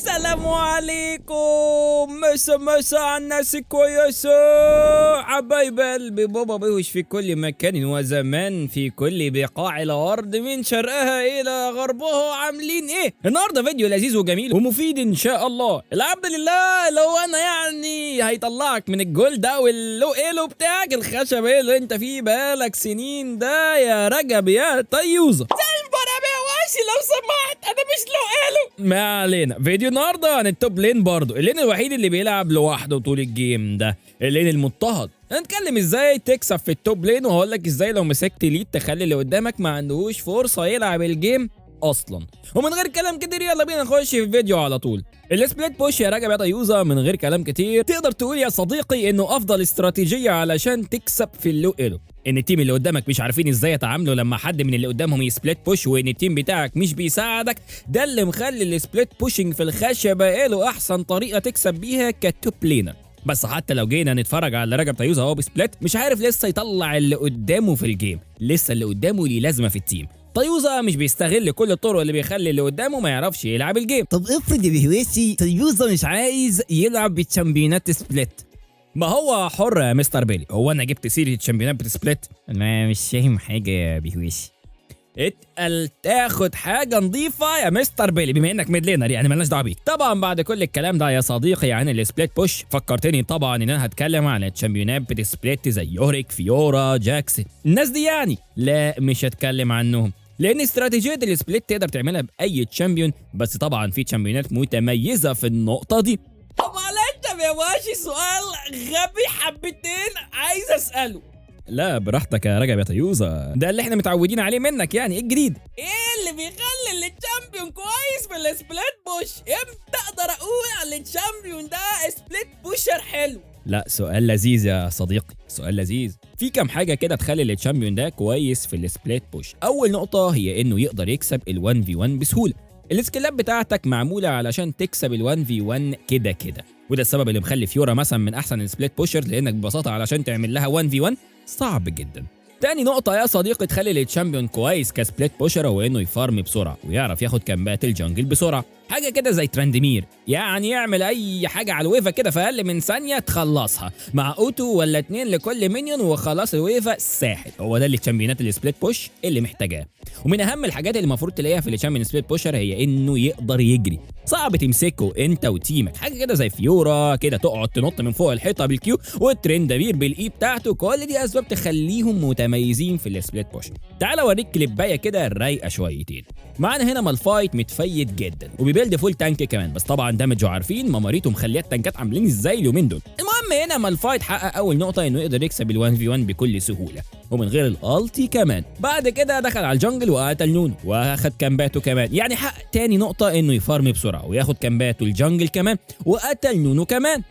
السلام عليكم. مسا على الناس كويسة، حبايب قلبي بابا بيوش في كل مكان وزمان في كل بقاع الأرض من شرقها إلى غربها. عاملين إيه؟ النهارده فيديو لذيذ وجميل ومفيد إن شاء الله. الحمد لله. لو أنا يعني هيطلعك من الجول ده واللو إيلو بتاعك الخشب اللي أنت فيه بقالك سنين ده يا رجب يا طيوزة. لو سمحت انا مش لو قالوا. ما علينا، فيديو النهارده عن التوب لين، برضه اللين الوحيد اللي بيلعب لوحده طول الجيم ده، اللين المضطهد. هنتكلم ازاي تكسب في التوب لين، وهقول لك ازاي لو مسكت ليد تخلي اللي قدامك ما عندهوش فرصه يلعب الجيم اصلا. ومن غير كلام كتير يلا بينا نخش في الفيديو على طول. السبليت بوش يا رجب يا طيوزه، من غير كلام كتير تقدر تقول يا صديقي انه افضل استراتيجيه علشان تكسب في اللو ايلو. ان التيم اللي قدامك مش عارفين ازاي يتعاملوا لما حد من اللي قدامهم يسبليت بوش، وان التيم بتاعك مش بيساعدك، ده اللي مخلي السبليت بوشنج في الخشبه ايلو احسن طريقه تكسب بيها كتوب لينر. بس حتى لو جينا نتفرج على رجب طيوزه اهو بسبليت، مش عارف لسه يطلع اللي قدامه في الجيم، لسه اللي قدامه ليه لازمه في التيم. طيوزه مش بيستغل كل الطرق اللي بيخلي اللي قدامه ما يعرفش يلعب الجيم. طب افرض يا بهواسي طيوزه مش عايز يلعب بالتشامبيونات سبليت؟ ما هو حر يا مستر بيلي. هو انا جبت سيره الشامبيونات بتسبليت؟ ما مش فاهم حاجه يا بهواسي. اتقل تاخد حاجه نظيفه يا مستر بيلي، بما انك ميدلينر يعني مالناش دعوه بيك. طبعا بعد كل الكلام ده يا صديقي عن السبليت بوش، فكرتني طبعا ان انا هتكلم عن الشامبيونات بتسبليت زي يوريك، فيورا، جاكس، الناس دي يعني. لا مش هتكلم عنهم، لان استراتيجيه السبليت تقدر تعملها باي تشامبيون، بس طبعا في تشامبيونات متميزه في النقطه دي. طبعا انت يا باشا سؤال غبي حبتين عايز اساله. لا براحتك يا رجب يا طيوزه، ده اللي احنا متعودين عليه منك يعني. ايه الجديد؟ ايه اللي بيخلي التشامبيون كويس في السبليت بوش؟ امتى اقدر اقول على التشامبيون ده سبليت بوشر حلو؟ لا سؤال لذيذ يا صديقي، سؤال لذيذ. في كام حاجه كده تخلي التشامبيون ده كويس في السبليت بوش. اول نقطه هي انه يقدر يكسب ال1 في 1 بسهوله. السكيلات بتاعتك معموله علشان تكسب ال1 في 1 كده كده، وده السبب اللي مخلي فيورا مثلا من احسن السبليت بوشرز، لانك ببساطه علشان تعمل لها 1 في 1 صعب جدا. تاني نقطة يا صديقي تخلي التشامبيون كويس كسبليت بوشر، هو انه يفارم بسرعة ويعرف ياخد كامبات الجنجل بسرعة. حاجة كده زي تراندمير، يعني يعمل اي حاجة على الويفة كده في اقل من ثانية تخلصها مع اوتو ولا 2 لكل مينيون وخلاص الويفة ساحت. هو ده اللي تشامبيونات السبليت بوش اللي محتاجاه. ومن اهم الحاجات اللي المفروض تلاقيها في التشامبيون سبليت بوشر هي انه يقدر يجري، صعب تمسكه انت وتيمك. حاجة كده زي فيورا كده تقعد تنط من فوق الحيطة بالكيو، والترندمير بالاي بتاعته، كل دي اسباب تخليهم متميزين في السبليت بوش. تعال اوريك كليبايه كده رايقه شويتين. معانا هنا مالفايت متفيد جدا وبيبيلد فول تانك كمان، بس طبعا دامجه عارفين مماريته مخليه التانكات عاملين ازاي اليومين دول. المهم هنا مالفايت حقق اول نقطه انه يقدر يكسب ال1 في 1 بكل سهوله ومن غير الالتي كمان. بعد كده دخل على الجنجل وقتل نونو واخد كامباته كمان، يعني حقق تاني نقطه انه يفارم بسرعه وياخد كامباته الجنجل كمان وقتل نونو كمان.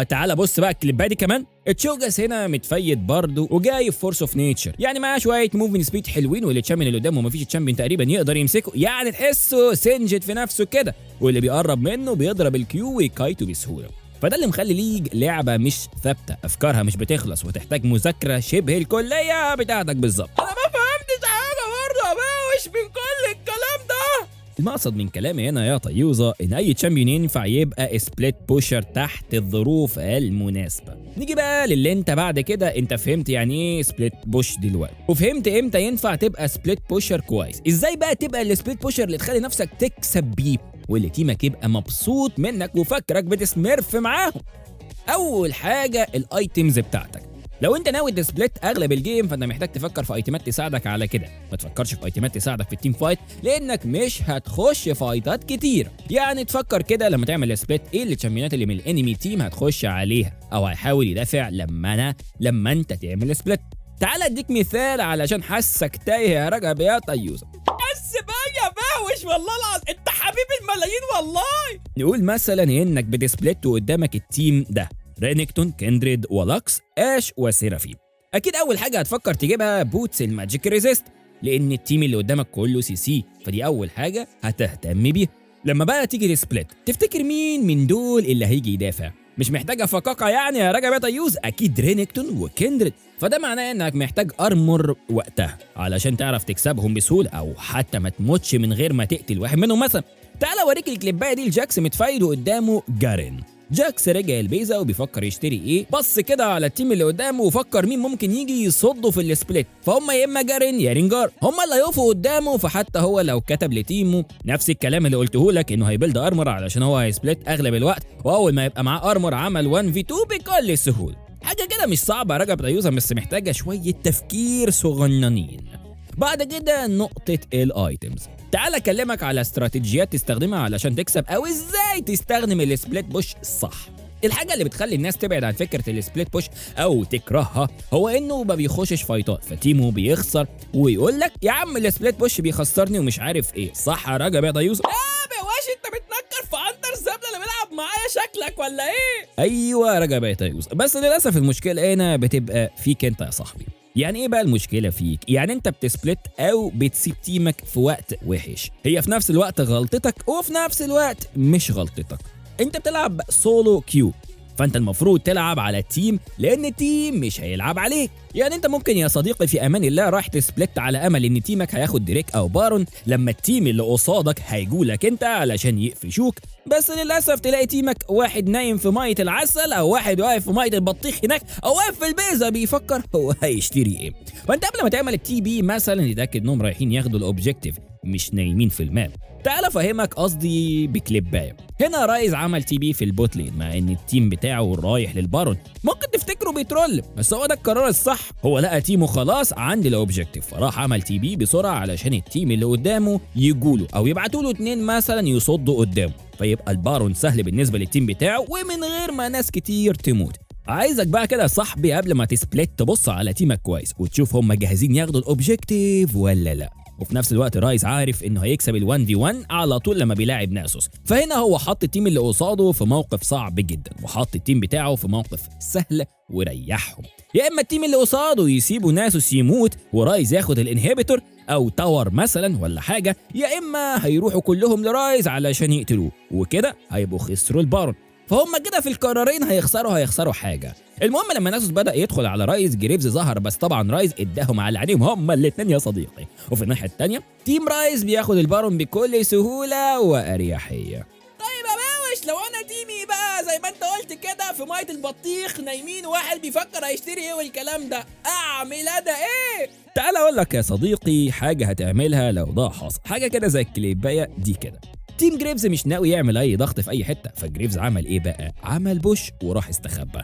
تعالى بص بقى الكليبات دي كمان. تشوجاس هنا متفيد برضه وجاي في فورس اوف نيتشر، يعني معاه شويه موفمنت سبيد حلوين، واللي التشامبيون اللي قدامه مفيش تشامبيون تقريبا يقدر يمسكه، يعني تحسه سنجد في نفسه كده، واللي بيقرب منه بيضرب الكيو ويكايته بسهوله. فده اللي مخلي ليج لعبه مش ثابته، افكارها مش بتخلص وتحتاج مذاكره شبه الكليه بتاعتك بالظبط. انا ما فهمتش حاجه برضه يا باوش من كل الكلام ده. المقصد من كلامي هنا يا طيوزه ان اي تشامبيون ينفع يبقى سبليت بوشر تحت الظروف المناسبه. نيجي بقى للي انت بعد كده، انت فهمت يعني ايه سبليت بوش دلوقتي، وفهمت امتى ينفع تبقى سبليت بوشر كويس. ازاي بقى تبقى السبليت بوشر اللي تخلي نفسك تكسب بيه واللي تيمك يبقى مبسوط منك وفاكرك بتسمرف معاهم؟ اول حاجه الايتمز بتاعتك. لو انت ناوي تسبليت اغلب الجيم فانت محتاج تفكر في ايتمات تساعدك على كده، ما تفكرش في ايتمات تساعدك في التيم فايت لانك مش هتخش فايتات كتير. يعني تفكر كده لما تعمل سبليت ايه التشامبيونات اللي من الانمي تيم هتخش عليها او هيحاول يدافع لما انت تعمل سبليت. تعال اديك مثال علشان حاسك تايه يا رجب يا طيوزه. بس بقى يا باوش والله العظيم انت حبيب الملايين والله. نقول مثلا انك بتسبليت وقدامك التيم ده رينكتون، كندريد، ولاكس، اش، وسيرافيم. اكيد اول حاجه هتفكر تجيبها بوتس الماجيك ريزيست، لان التيم اللي قدامك كله سي، فدي اول حاجه هتهتم بيها. لما بقى تيجي تسبليت تفتكر مين من دول اللي هيجي يدافع؟ مش محتاجه فقاقه يعني يا رجب يا طيوز، اكيد رينكتون وكندريد. فده معناه انك محتاج ارمور وقتها علشان تعرف تكسبهم بسهوله، او حتى ما تموتش من غير ما تقتل واحد منهم مثلا. تعال اوريك الكليبايه دي لجاكس متفايد وقدامه جارين. جاكس رجع البيزا وبيفكر يشتري ايه، بص كده على التيم اللي قدامه وفكر مين ممكن يجي يصده في السبليت، فهم يا اما جارين يا رينجار، هم اللي هيقفوا قدامه. فحتى هو لو كتب لتيمه نفس الكلام اللي قلته لك انه هيبيلد ارمر علشان هو هيسبليت اغلب الوقت، واول ما يبقى معاه ارمر عمل 1v2 بكل سهوله. حاجه كده مش صعبه رجب تيوزا، بس محتاجه شويه تفكير صغننين. بعد كده نقطة الايتمز. تعال اكلمك على استراتيجيات تستخدمها علشان تكسب، او ازاي تستخدم السبليت بوش الصح. الحاجة اللي بتخلي الناس تبعد عن فكرة السبليت بوش او تكرهها هو انه ما بيخشش فايتات فتيمه بيخسر ويقول لك يا عم السبليت بوش بيخسرني ومش عارف ايه. صح يا رجب يا ضيوز؟ بواش انت بتنكر في عنتر الزبله اللي بيلعب معايا شكلك ولا ايه؟ ايوه يا رجب يا ضيوز، بس للاسف المشكلة هنا بتبقى فيك انت يا صاحبي. يعني ايه بقى المشكله فيك؟ يعني انت بتسبلت او بتسيب تيمك في وقت وحش، هي في نفس الوقت غلطتك وفي نفس الوقت مش غلطتك. انت بتلعب سولو كيو، فانت المفروض تلعب على التيم لان التيم مش هيلعب عليك. يعني انت ممكن يا صديقي في امان الله رايح تسبلت على امل ان تيمك هياخد دريك او بارون، لما التيم اللي قصادك هيجولك انت علشان يقفشوك، بس للاسف تلاقي تيمك واحد نايم في ميه العسل، او واحد واقف في ميه البطيخ هناك، او واقف في البيزا بيفكر هو هيشتري ايه. فانت قبل ما تعمل التي بي مثلا تتاكد انهم رايحين ياخدوا الاوبجيكتيف مش نايمين في الماب. تعال افهمك قصدي بكليبايه. هنا رايز عمل تي بي في البوت لين مع ان التيم بتاعه رايح للبارون، ممكن تفتكره بيترول بس هو ده القرار الصح. هو لقى تيمه خلاص عند الاوبجيكتيف فراح عمل تي بي بسرعه علشان التيم اللي قدامه يجوله او يبعتوا له 2 مثلا يصدوا قدامه، فيبقى البارون سهل بالنسبه للتيم بتاعه ومن غير ما ناس كتير تموت. عايزك بقى كده يا صاحبي قبل ما تسبلت تبص على تيمك كويس وتشوف هم جاهزين ياخدوا الاوبجيكتيف ولا لا. وفي نفس الوقت رايز عارف انه هيكسب ال1v1 على طول لما بيلاعب ناسوس، فهنا هو حط التيم اللي قصاده في موقف صعب جدا وحط التيم بتاعه في موقف سهل وريحهم. يا اما التيم اللي قصاده يسيبوا ناسوس يموت ورايز ياخد الانهبيتور او تاور مثلا ولا حاجه، يا اما هيروحوا كلهم لرايز علشان يقتلوه وكده هيبقوا خسروا البارون. فهم كده في القرارين هيخسروا حاجه. المهم لما ناسوس بدا يدخل على رايز جريفز ظهر، بس طبعا رايز اداهم على عينيهم هما الاثنين يا صديقي. وفي الناحيه الثانيه تيم رايز بياخد البارون بكل سهوله واريحيه. طيب يا باوش لو انا تيمي بقى زي ما انت قلت كده في ميه البطيخ نايمين واحد بيفكر هيشتري ايه والكلام ده، اعمل انا ايه؟ تعال اقول لك يا صديقي حاجه هتعملها لو ده حصل، حاجه كده زي الكليبايه دي كده. تيم جريفز مش ناوي يعمل اي ضغط في اي حته، فجريفز عمل ايه بقى؟ عمل بوش وراح استخبى.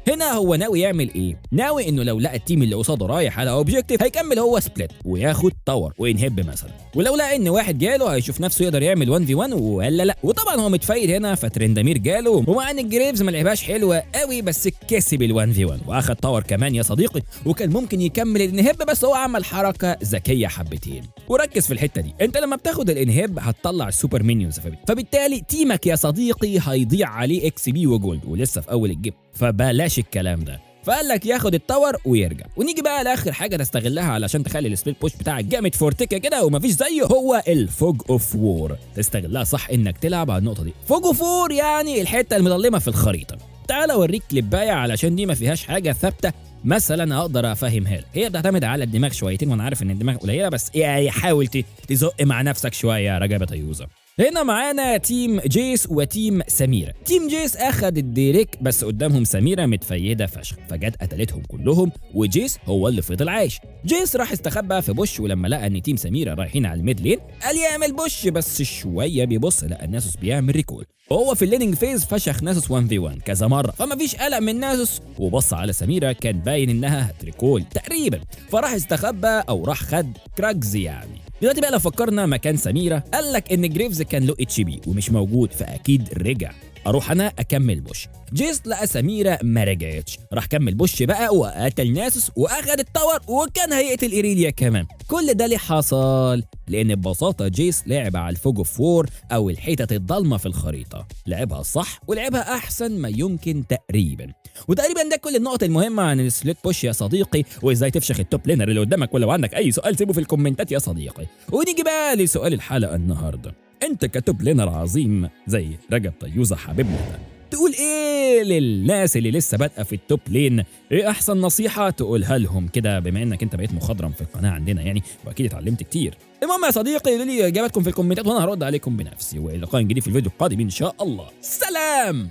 هنا هو ناوي يعمل ايه؟ ناوي انه لو لقى التيم اللي قصاده رايح على اوبجيكتيف هيكمل هو سبليت وياخد تاور وينهب مثلا، ولو لقى ان واحد جاله هيشوف نفسه يقدر يعمل 1v1 ولا لا. وطبعا هو متفايد هنا فترندمير جاله، ومع ان الجريفز ما لعبهاش حلوه قوي بس كسب ال1v1 واخد تاور كمان يا صديقي، وكان ممكن يكمل الانهب بس هو عمل حركه ذكيه حبتين. وركز في الحته دي، انت لما بتاخد الانهب هتطلع السوبر مينيونز، فبالتالي تيمك يا صديقي هيضيع عليه اكس بي وجولد ولسه في اول الجيم، فبلاش الكلام ده. فقال لك ياخد التاور ويرجع. ونيجي بقى لاخر حاجه تستغلها علشان تخلي السبليت بوش بتاعك جامد فورتيكا كده ومفيش زيه، هو الفوج اوف وور. تستغلها صح انك تلعب على النقطه دي. فوج اوف وور يعني الحته المظلمه في الخريطه. تعال اوريك كليبايه علشان دي ما فيهاش حاجه ثابته مثلا اقدر افهمها لك، هي بتعتمد على الدماغ شويتين وانا عارف ان الدماغ قليله بس يعني حاول تزق مع نفسك شويه يا رجب طيوزه. هنا معانا تيم جيس وتيم سميرة. تيم جيس اخد الديريك بس قدامهم سميرة متفيدة فشخ فجت قتلتهم كلهم وجيس هو اللي فضل عايش. جيس راح استخبى في بوش، ولما لقى ان تيم سميرة رايحين على الميد لين قال يعمل بوش، بس شوية بيبص لقى ناسوس بيعمل ريكول وهو في الليننج فيز فشخ ناسوس 1v1 كذا مرة، فما فيش قلق من ناسوس وبص على سميرة كان باين انها هتريكول تقريبا، فراح استخبى او راح خد كراجز يعني. دلوقتي بقى لو فكرنا مكان سميرة قال لك ان جريفز كان له اتش بي ومش موجود فاكيد رجع، اروح انا اكمل بوش. جيس لقى سميرة ما رجعتش، راح كمل بوش بقى وقتل ناسوس واخد التاور وكان هيقتل ايريليا كمان. كل ده ليه حصل؟ لان ببساطه جيس لعب على الفوج اوف وور او الحتت الضلمه في الخريطه، لعبها صح ولعبها احسن ما يمكن تقريبا. وتقريبا ده كل النقط المهمه عن السبليت بوش يا صديقي، وازاي تفشخ التوب لينر اللي قدامك. ولو عندك اي سؤال سيبه في الكومنتات يا صديقي. ونيجي بقى لسؤال الحلقه النهارده، انت كتوب لينر عظيم زي رجب طيوزه حبيبنا تقول ايه وللناس اللي لسه بادئه في التوب لين، ايه احسن نصيحه تقولها لهم كده بما انك انت بقيت مخضرم في القناه عندنا يعني، واكيد اتعلمت كتير؟ المهم يا صديقي قولوا لي اجاباتكم في الكومنتات وانا هرد عليكم بنفسي، والى لقاء جديد في الفيديو القادم ان شاء الله. سلام.